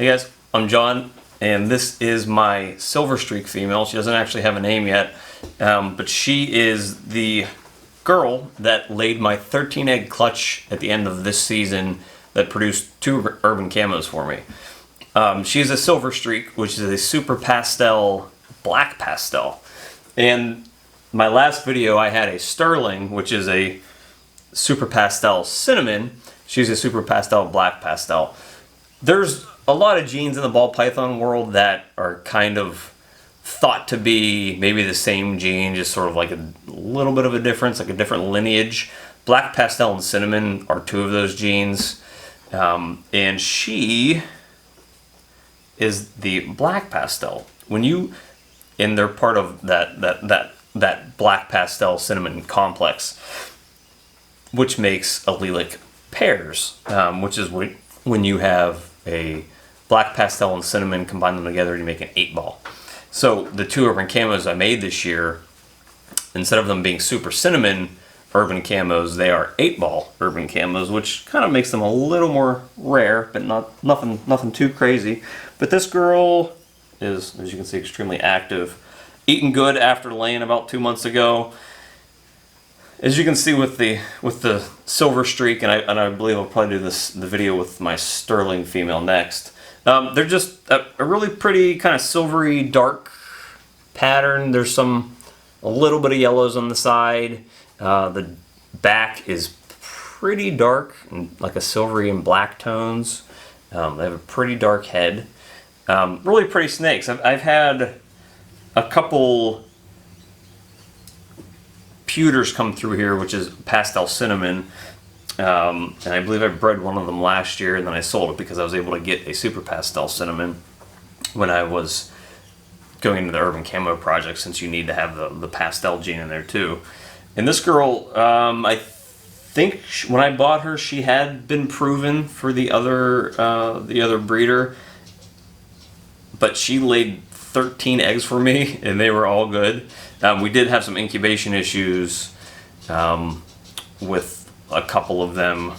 Hey guys, I'm John, and this is my Silverstreak female. She doesn't actually have a name yet, but she is the girl that laid my 13 egg clutch at the end of this season that produced 2 urban camos for me. She's a Silverstreak, which is a super pastel, black pastel. And my last video I had a Sterling, which is a super pastel cinnamon. She's a super pastel, black pastel. There's a lot of genes in the ball python world that are kind of thought to be maybe the same gene, just sort of like a little bit of a difference, like a different lineage. Black pastel and cinnamon are 2 of those genes, and she is the black pastel. And they're part of that black pastel cinnamon complex, which makes allelic pairs, which is when you have a black pastel and cinnamon, combine them together, you make an 8-ball. So the 2 urban camos I made this year, instead of them being super cinnamon urban camos, they are 8-ball urban camos, which kind of makes them a little more rare, but nothing too crazy. But this girl is, as you can see, extremely active. Eating good after laying about 2 months ago. As you can see with the Silverstreak, and I believe I'll probably do the video with my Sterling female next. They're just a really pretty kind of silvery dark pattern. There's a little bit of yellows on the side. The back is pretty dark, and like a silvery and black tones. They have a pretty dark head. Really pretty snakes. I've had a couple pewters come through here, which is pastel cinnamon, and I believe I bred one of them last year, and then I sold it because I was able to get a super pastel cinnamon when I was going into the urban camo project, since you need to have the pastel gene in there too. And this girl, I think when I bought her, she had been proven for the other breeder, but she laid 13 eggs for me, and they were all good. We did have some incubation issues with a couple of them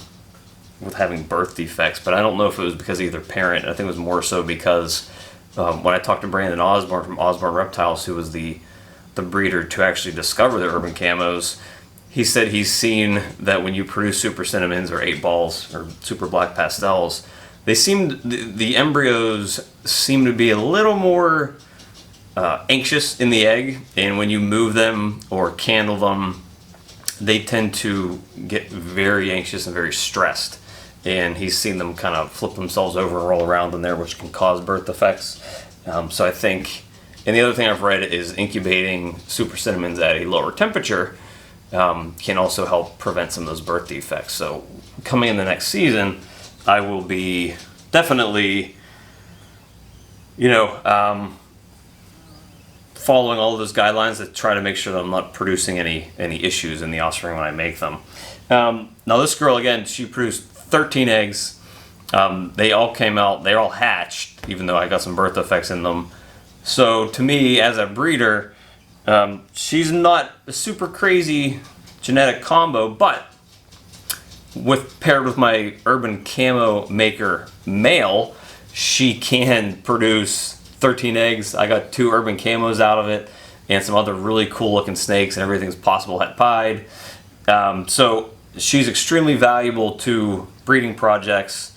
with having birth defects, but I don't know if it was because of either parent. I think it was more so because when I talked to Brandon Osborne from Osborne Reptiles, who was the breeder to actually discover the urban camos, he said he's seen that when you produce super cinnamons or 8-balls or super black pastels, the embryos seem to be a little more anxious in the egg, and when you move them or candle them, they tend to get very anxious and very stressed. And he's seen them kind of flip themselves over and roll around in there, which can cause birth defects. So I think, and the other thing I've read is incubating super cinnamons at a lower temperature can also help prevent some of those birth defects. So coming in the next season, I will be definitely, following all of those guidelines to try to make sure that I'm not producing any issues in the offspring when I make them. Now this girl, again, she produced 13 eggs. They all came out, they're all hatched, even though I got some birth defects in them. So to me, as a breeder, she's not a super crazy genetic combo, but paired with my urban camo maker male, she can produce 13 eggs. I got 2 urban camos out of it, and some other really cool looking snakes, and everything's possible het pied. So she's extremely valuable to breeding projects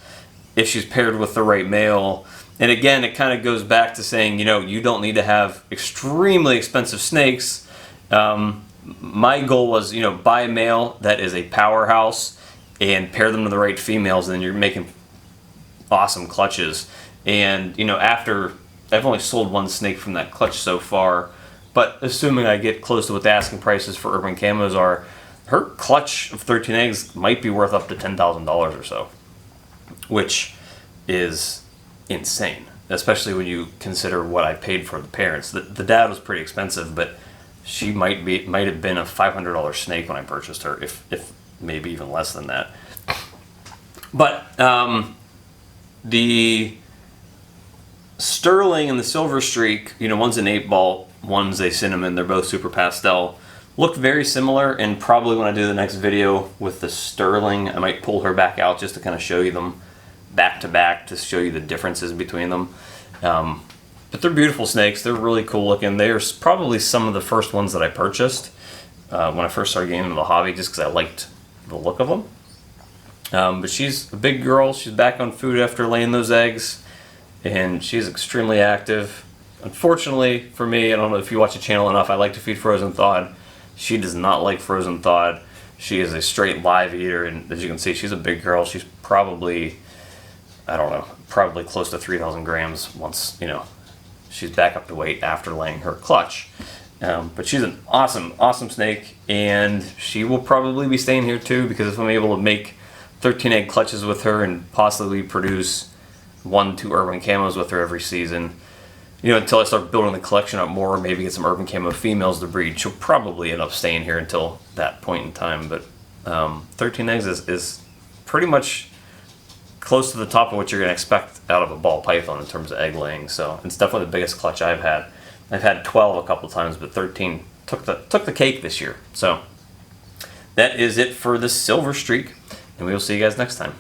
if she's paired with the right male. And again, it kind of goes back to saying, you don't need to have extremely expensive snakes. My goal was, buy a male that is a powerhouse and pair them to the right females, and then you're making awesome clutches. And I've only sold 1 snake from that clutch so far, but assuming I get close to what the asking prices for urban camos are, her clutch of 13 eggs might be worth up to $10,000 or so, which is insane, especially when you consider what I paid for the parents. The dad was pretty expensive, but she might have been a $500 snake when I purchased her, if maybe even less than that. But the Sterling and the Silverstreak, one's an 8-ball, one's a cinnamon, they're both super pastel, look very similar, and probably when I do the next video with the Sterling, I might pull her back out just to kind of show you them back to back to show you the differences between them. But they're beautiful snakes. They're really cool looking. They're probably some of the first ones that I purchased when I first started getting into the hobby, just because I liked the look of them. But she's a big girl. She's back on food after laying those eggs, and she's extremely active. Unfortunately for me, I don't know if you watch the channel enough, I like to feed frozen thawed. She does not like frozen thawed. She is a straight live eater, and as you can see, she's a big girl. She's probably, I don't know, probably close to 3,000 grams once, she's back up to weight after laying her clutch. But she's an awesome snake, and she will probably be staying here too, because if I'm able to make 13 egg clutches with her and possibly produce 1-2 urban camos with her every season, until I start building the collection up more, maybe get some urban camo females to breed, she'll probably end up staying here until that point in time. But 13 eggs is pretty much close to the top of what you're going to expect out of a ball python in terms of egg laying. So it's definitely the biggest clutch I've had. I've had 12 a couple times, but 13 took the cake this year. So that is it for the Silverstreak, and we will see you guys next time.